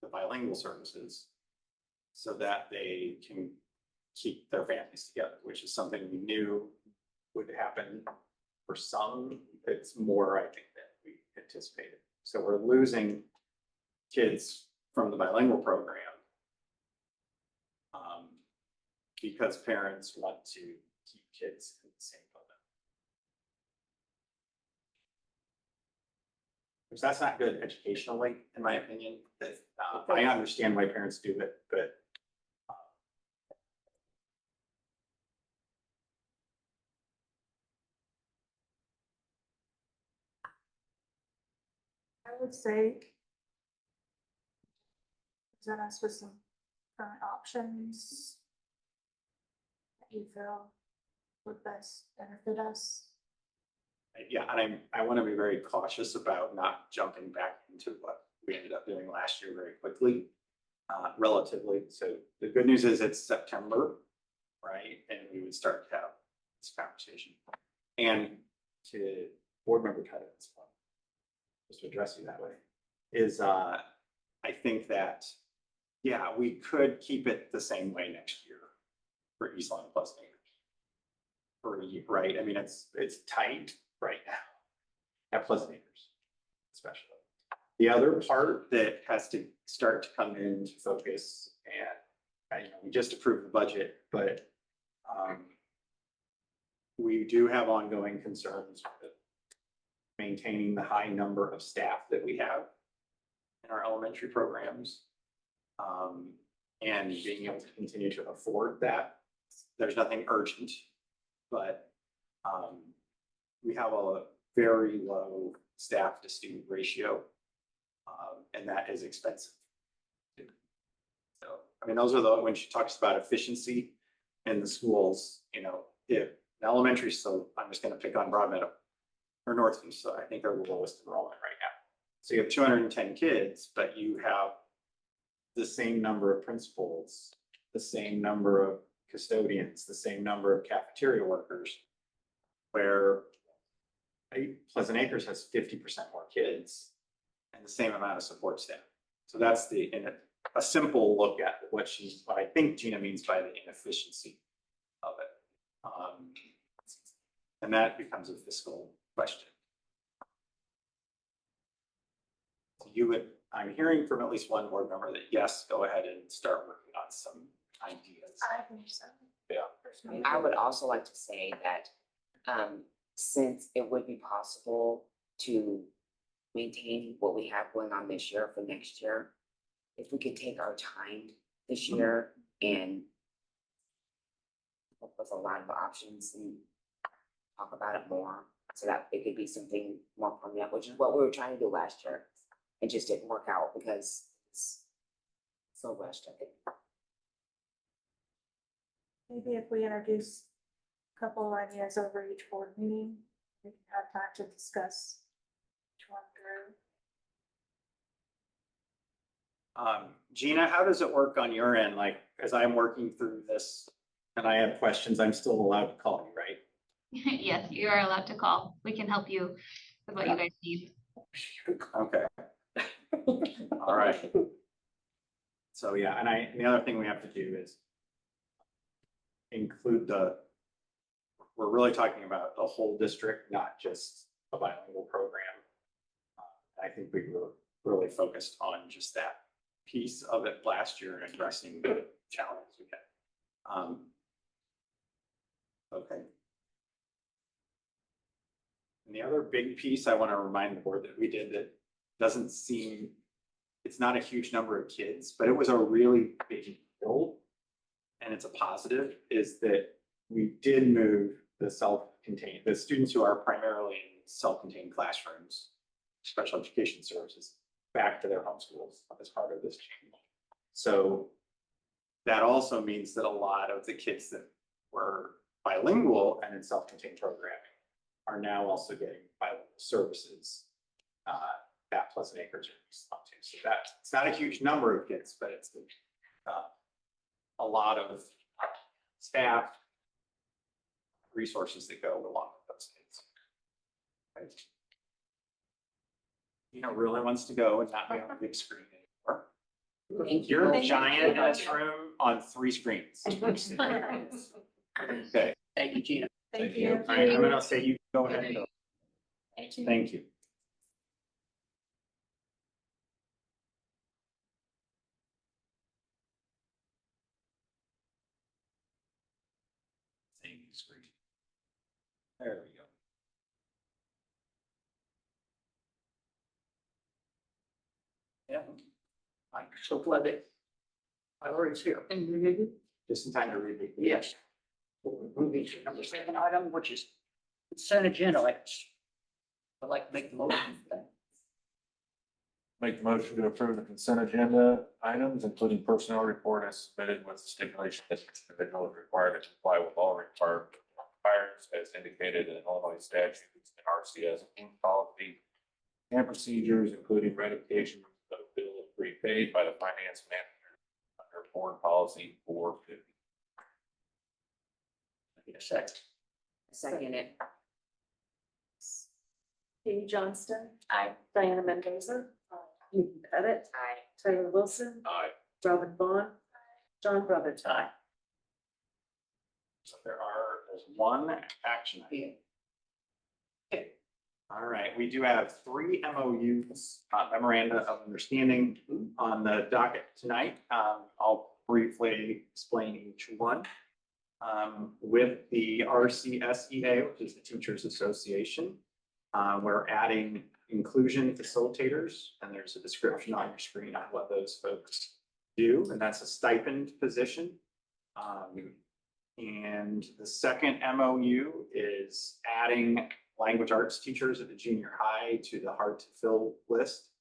the bilingual services so that they can keep their families together, which is something we knew would happen for some. It's more, I think, than we anticipated. So we're losing kids from the bilingual program because parents want to keep kids in the same building. Which that's not good educationally, in my opinion. That I understand why parents do it, but I would say present us with some current options that you feel would best benefit us. yeah, and I want to be very cautious about not jumping back into what we ended up doing last year very quickly, relatively. So the good news is it's September, right? And we would start to have this conversation. And to board member Cuddy's point, just to address you that way, is I think that, yeah, we could keep it the same way next year for Eastland plus Neighbors. For a year, right? I mean, it's tight right now at Pleasant Acres, especially. The other part that has to start to come into focus, and we just approved the budget, but we do have ongoing concerns with maintaining the high number of staff that we have in our elementary programs, and being able to continue to afford that. There's nothing urgent, but we have a very low staff to student ratio, and that is expensive. So, I mean, those are when she talks about efficiency in the schools, if elementary, so I'm just going to pick on Broadmeadow or Northview, so I think they're the lowest enrollment right now. So you have 210 kids, but you have the same number of principals, the same number of custodians, the same number of cafeteria workers, where Pleasant Acres has 50% more kids and the same amount of support staff. So that's a simple look at what I think Gina means by the inefficiency of it. And that becomes a fiscal question. So I'm hearing from at least one board member that yes, go ahead and start working on some ideas. I think so. Yeah. And I would also like to say that since it would be possible to maintain what we have going on this year for next year, if we could take our time this year and look with a lot of options and talk about it more so that it could be something more permanent, which is what we were trying to do last year. It just didn't work out because it's so rushed, I think. Maybe if we introduce a couple of ideas over each board meeting, we can have time to discuss each one through. Gina, how does it work on your end? Like, as I'm working through this and I have questions, I'm still allowed to call you, right? Yes, you are allowed to call. We can help you with what you guys need. Okay. All right. So, yeah, and the other thing we have to do is include we're really talking about the whole district, not just a bilingual program. I think we were really focused on just that piece of it last year and addressing the challenges we had. Okay. And the other big piece I want to remind the board that we did that doesn't seem, it's not a huge number of kids, but it was a really big deal. And it's a positive, is that we did move the the students who are primarily in self-contained classrooms, special education services, back to their home schools as part of this change. So that also means that a lot of the kids that were bilingual and in self-contained programming are now also getting bilingual services at Pleasant Acres or East Palm too. So that it's not a huge number of kids, but it's a lot of staff resources that go along with those kids. Right. You know, really wants to go and not be on the big screen anymore. Thank you. You're a giant in this room on 3 screens. Okay. Thank you, Gina. Thank you. All right, I'm gonna say you go ahead and go. Thank you. Same screen. There we go. Yeah. I'm so glad that Valerie's here. Just in time to read the. Yes. Moving to number 7 item, which is consent agenda items. I'd like to make the motion for that. Make the motion to approve the consent agenda items, including personnel report as submitted with stipulation that each individual is required to comply with all required requirements as indicated in Illinois statutes and RCS policy and procedures, including ratification of bill prepaid by the finance manager under board policy 450. Need a second. Second it. Katie Johnston. Aye. Diana Mendoza. Nikki Pettit. Aye. Tyler Wilson. Aye. Robin Vaughn. John Brothers. Aye. So there's one action item. Yeah. All right, we do have 3 MOUs, memoranda of understanding on the docket tonight. I'll briefly explain each one. With the RCSEA, which is the Teachers Association, we're adding inclusion facilitators, and there's a description on your screen on what those folks do, and that's a stipend position. And the second MOU is adding language arts teachers at the junior high to the hard to fill list.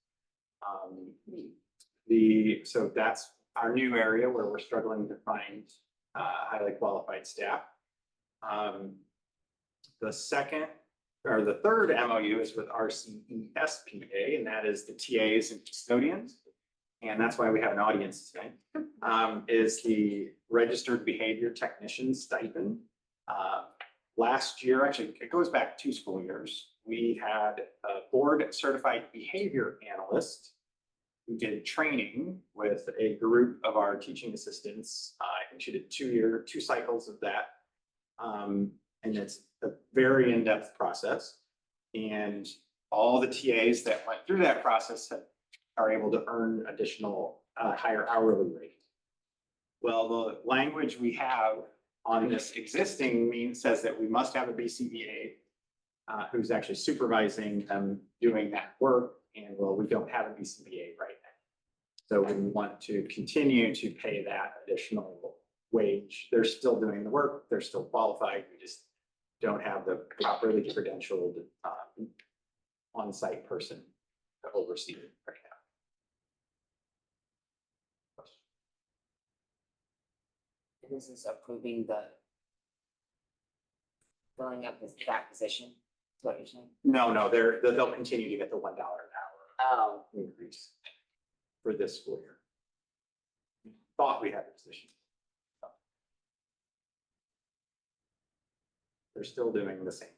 So that's our new area where we're struggling to find highly qualified staff. The third MOU is with RCESPA, and that is the TAs and custodians. And that's why we have an audience tonight, is the registered behavior technician stipend. Last year, actually, it goes back 2 school years, we had a board certified behavior analyst who did training with a group of our teaching assistants. I think she did 2 cycles of that. And it's a very in-depth process. And all the TAs that went through that process are able to earn additional higher hourly rate. Well, the language we have on this existing says that we must have a BCBA who's actually supervising them doing that work. And well, we don't have a BCBA right now. So we want to continue to pay that additional wage. They're still doing the work. They're still qualified. We just don't have the properly credentialed on-site person to oversee it right now. This is approving the filling up that position, is what you're saying? No, they'll continue to get the $1 an hour Oh, increase for this school year. We thought we had a position. They're still doing the same.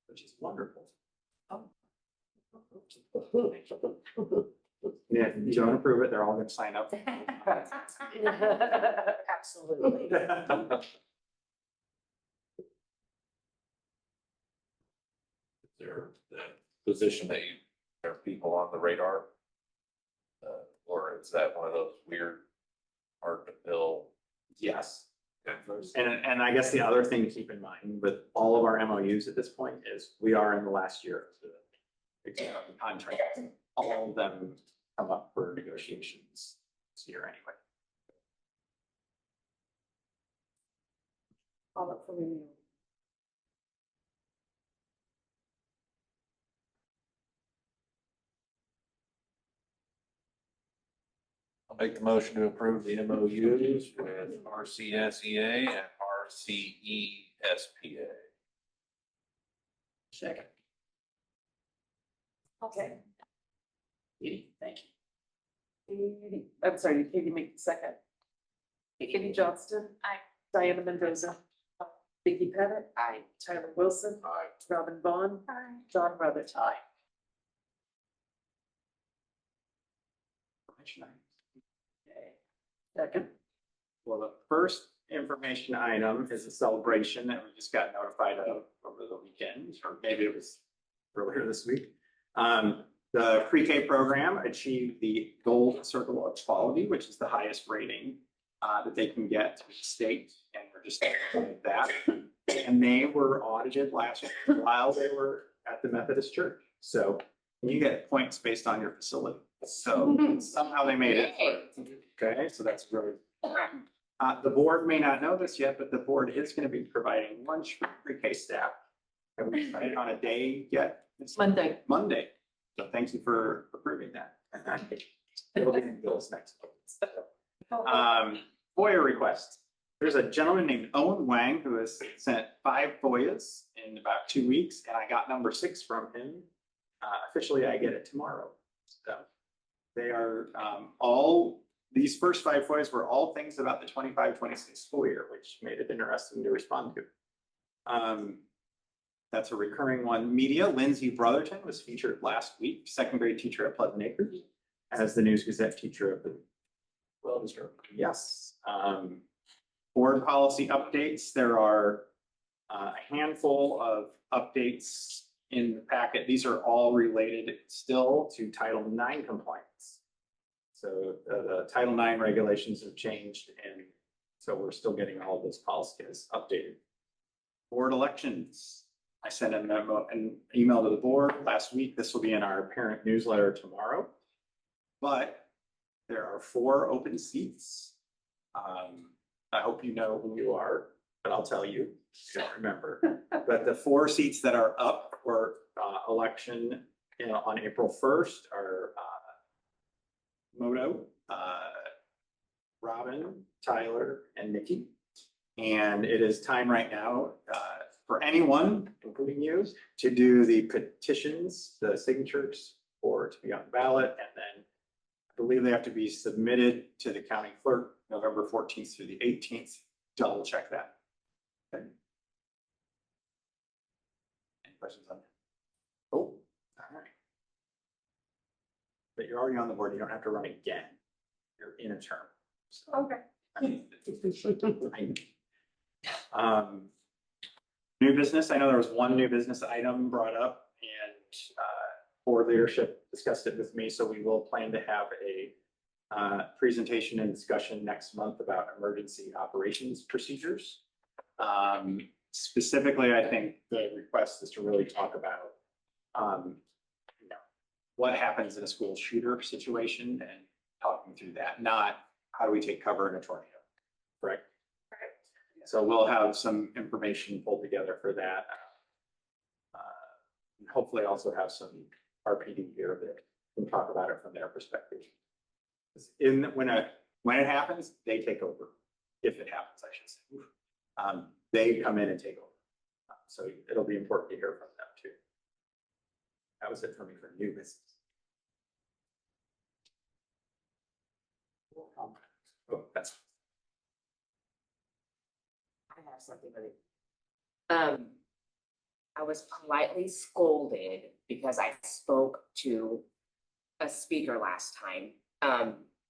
Which is wonderful. Yeah, if you don't approve it, they're all gonna sign up. Absolutely. There, the position that you, there are people on the radar? Or is that one of those weird, hard to fill? Yes. And I guess the other thing to keep in mind with all of our MOUs at this point is we are in the last year of the contract. All of them come up for negotiations this year anyway. All up for review. I'll make the motion to approve the MOUs with RCSEA and RCESPA. Second. Okay. Edie, thank you. I'm sorry, Katie make the second. Katie Johnston. Aye. Diana Mendoza. Vicky Pettit. Aye. Tyler Wilson. Aye. Robin Vaughn. Aye. John Rutherford. Aye. Okay. Second. Well, the first information item is a celebration that we just got notified of over the weekend, or maybe it was earlier this week. The pre-K program achieved the Gold Circle of Quality, which is the highest rating that they can get to the state, and we're just excited about that. And they were audited last year while they were at the Methodist Church. So you get points based on your facility. So somehow they made it. Okay, so that's really. The board may not know this yet, but the board is going to be providing lunch for pre-K staff. Have we decided on a day yet? It's Monday. Monday. So thank you for approving that. It'll be in bills next month. FOIA requests. There's a gentleman named Owen Wang who has sent 5 FOIAs in about 2 weeks, and I got number 6 from him. Officially, I get it tomorrow. So they are these first 5 FOIAs were all things about the 25-26 school year, which made it interesting to respond to. That's a recurring one. Media, Lindsay Brotherton was featured last week, 2nd grade teacher at Pleasant Acres, as the News Gazette teacher of the. Well, yes. Board policy updates. There are a handful of updates in the packet. These are all related still to Title IX compliance. So the Title IX regulations have changed, and so we're still getting all of those policies updated. Board elections. I sent an email to the board last week. This will be in our parent newsletter tomorrow. But there are 4 open seats. I hope you know who you are, but I'll tell you if you don't remember. But the 4 seats that are up for election on April 1st are Moto, Robin, Tyler, and Nikki. And it is time right now for anyone, including you, to do the petitions, the signatures for to be on the ballot. And then I believe they have to be submitted to the county clerk November 14th through the 18th. Double check that. Okay. Any questions on that? Oh, all right. But you're already on the board. You don't have to run again. You're in a term. So, Okay. New business. I know there was one new business item brought up, and board leadership discussed it with me. So we will plan to have a presentation and discussion next month about emergency operations procedures. Specifically, I think the request is to really talk about what happens in a school shooter situation and talking through that, not how do we take cover in a tornado, correct? So we'll have some information pulled together for that. And hopefully also have some RPD here that can talk about it from their perspective. When it happens, they take over. If it happens, I should say. They come in and take over. So it'll be important to hear from them too. That was it for me for new business. Oh, that's. I have something really. I was politely scolded because I spoke to a speaker last time.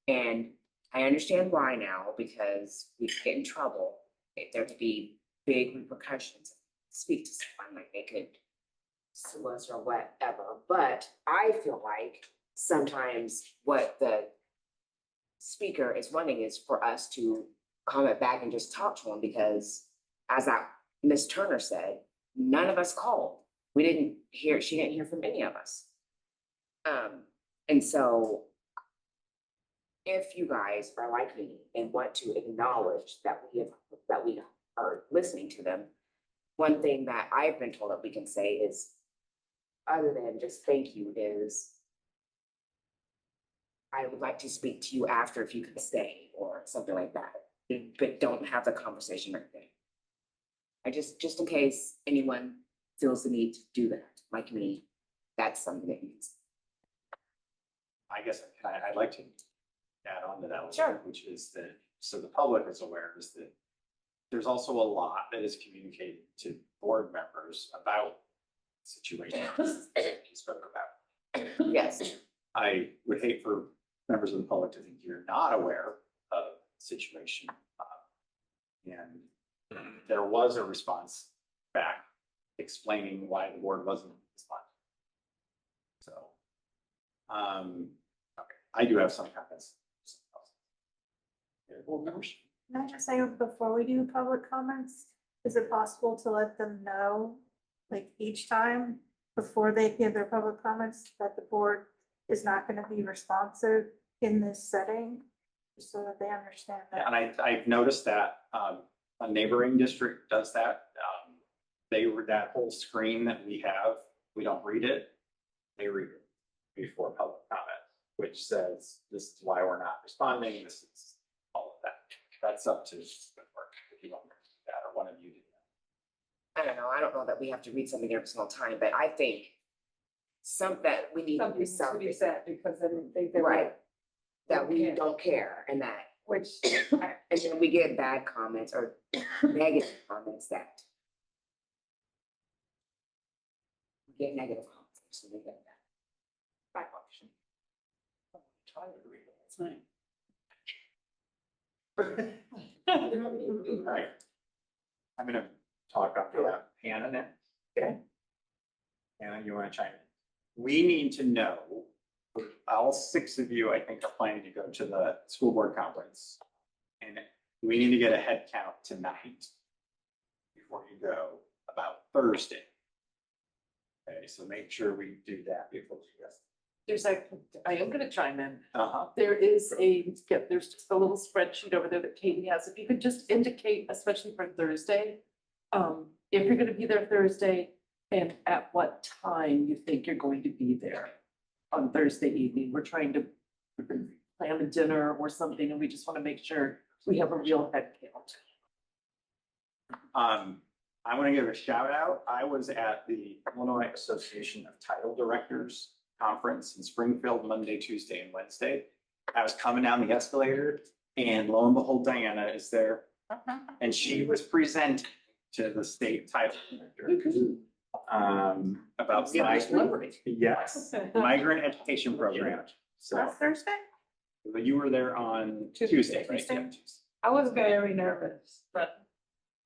And I understand why now, because we could get in trouble. There could be big repercussions. Speak to someone, like they could sue us or whatever. But I feel like sometimes what the speaker is wanting is for us to comment back and just talk to him, because as that Miss Turner said, none of us called. She didn't hear from any of us. And so if you guys are like me and want to acknowledge that we are listening to them, one thing that I've been told that we can say is, other than just thank you, is I would like to speak to you after if you could stay or something like that, but don't have the conversation right there. Just in case anyone feels the need to do that, like me, that's something that needs. I guess I'd like to add on to that. Sure. Which is that, so the public is aware, is that there's also a lot that is communicated to board members about situations that you spoke about. Yes. I would hate for members of the public to think you're not aware of the situation. And there was a response back explaining why the board wasn't responding. So, okay, I do have some comments. Board members? Can I just say, before we do public comments, is it possible to let them know, like each time before they give their public comments, that the board is not going to be responsive in this setting? Just so that they understand Yeah, that. and I've noticed that, a neighboring district does that. That whole screen that we have, we don't read it. They read it before public comment, which says, this is why we're not responding. This is all of that. That's up to work if you want to do that, or one of you do that. I don't know that we have to read something every single time, but I think that we need to Something do to be something, said, because I didn't think they were. right? That we Okay. don't care, and that, Which, and then we get bad comments or negative comments that. We get negative comments, so we get that. Bad option. Tired of reading it, it's nice. All right. I'm gonna talk up to Hannah now. Okay. Hannah, you wanna chime in? We need to know, all 6 of you, I think, are planning to go to the school board conference. And we need to get a head count tonight before you go, about Thursday. Okay, so make sure we do that before you go. I am gonna chime in. Uh-huh. There's just a little spreadsheet over there that Katie has. If you could just indicate, especially for Thursday, if you're gonna be there Thursday and at what time you think you're going to be there on Thursday evening. We're trying to plan a dinner or something, and we just want to make sure we have a real head count. I want to give a shout out. I was at the Illinois Association of Title Directors Conference in Springfield, Monday, Tuesday, and Wednesday. I was coming down the escalator and lo and behold, Diana is there. And she was presenting to the state title director, about yes, migrant education program. So Last Thursday? but you were there on Tuesday, right? Tuesday. Yeah, I was very nervous,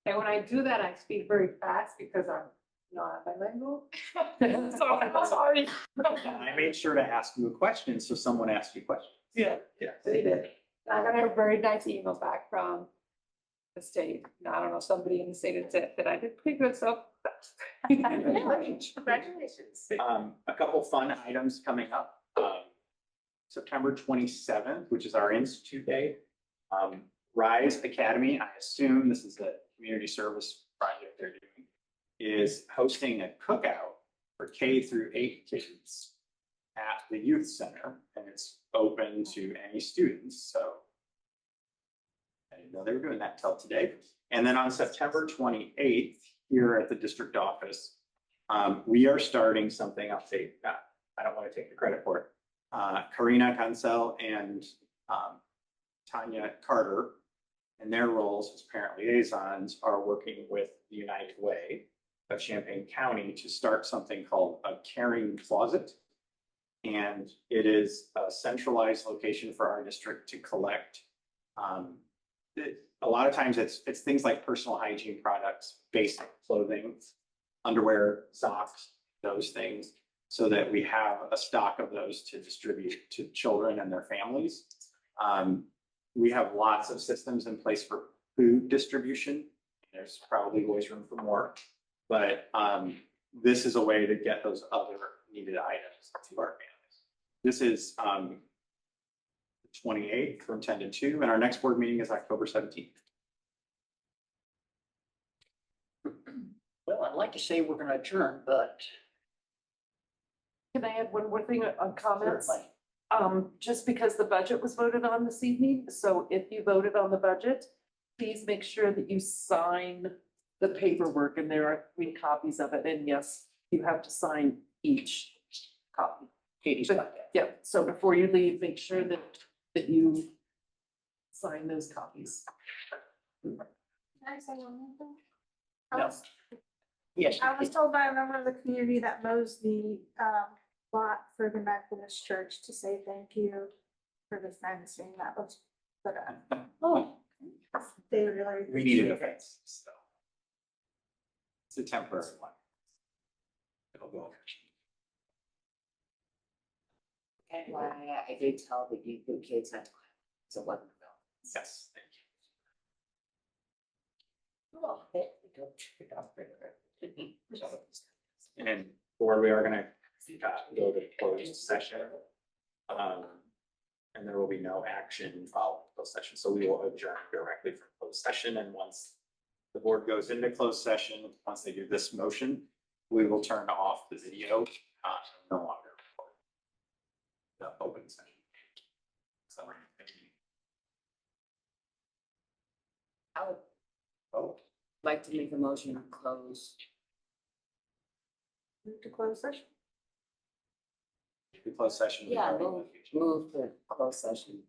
and when I do that, I speak very fast because I'm not bilingual. So I was already. And I made sure to ask you a question, so someone asked you questions. Yeah. Yeah. They did. I got a very nice email back from the state. I don't know, somebody in the state had said that I did pretty good, so. Congratulations. A couple fun items coming up. September 27th, which is our Institute Day. Rise Academy, I assume this is a community service project they're doing, is hosting a cookout for K through 8 kids at the youth center, and it's open to any students, so I didn't know they were doing that till today. And then on September 28th, here at the district office, we are starting something. I don't want to take the credit for it. Karina Cancel and Tanya Carter, in their roles as parent liaisons, are working with the United Way of Champaign County to start something called a caring closet. And it is a centralized location for our district to collect. A lot of times it's things like personal hygiene products, basic clothing, underwear, socks, those things, so that we have a stock of those to distribute to children and their families. We have lots of systems in place for food distribution. There's probably always room for more, but this is a way to get those other needed items to our families. This is 28th from 10 to 2, and our next board meeting is October 17th. Well, I'd like to say we're gonna adjourn, but Can I add one more thing on comments? certainly. Just because the budget was voted on this evening, so if you voted on the budget, please make sure that you sign the paperwork, and there are 3 copies of it, and yes, you have to sign each copy. Katie's got that. Yeah, so before you leave, make sure that you sign those copies. Can I say one more thing? I No. was- Yes. I was told by a member of the community that mows the lot for the Methodist church to say thank you for the fencing that was put up. Oh, They really. We needed a appreciate it. fence, so. It's a temporary one. It'll go. Why I did tell the kids that it's a one. Yes, thank you. oh, hey, don't check it out. And or we are gonna go to closed session. And there will be no action following closed session, so we will adjourn directly from closed session, and once the board goes into closed session, once they do this motion, we will turn off the video, no longer record the open session. So, thank you. I would Oh, like to make a motion to close. Move to close session. the closed session. Yeah, regarding move, litigation. move to closed session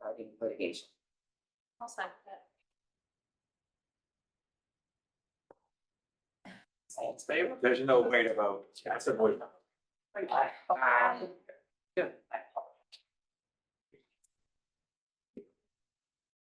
regarding litigation. I'll second that. All in favor? There's no way to vote. That's a voice. Aye. Good.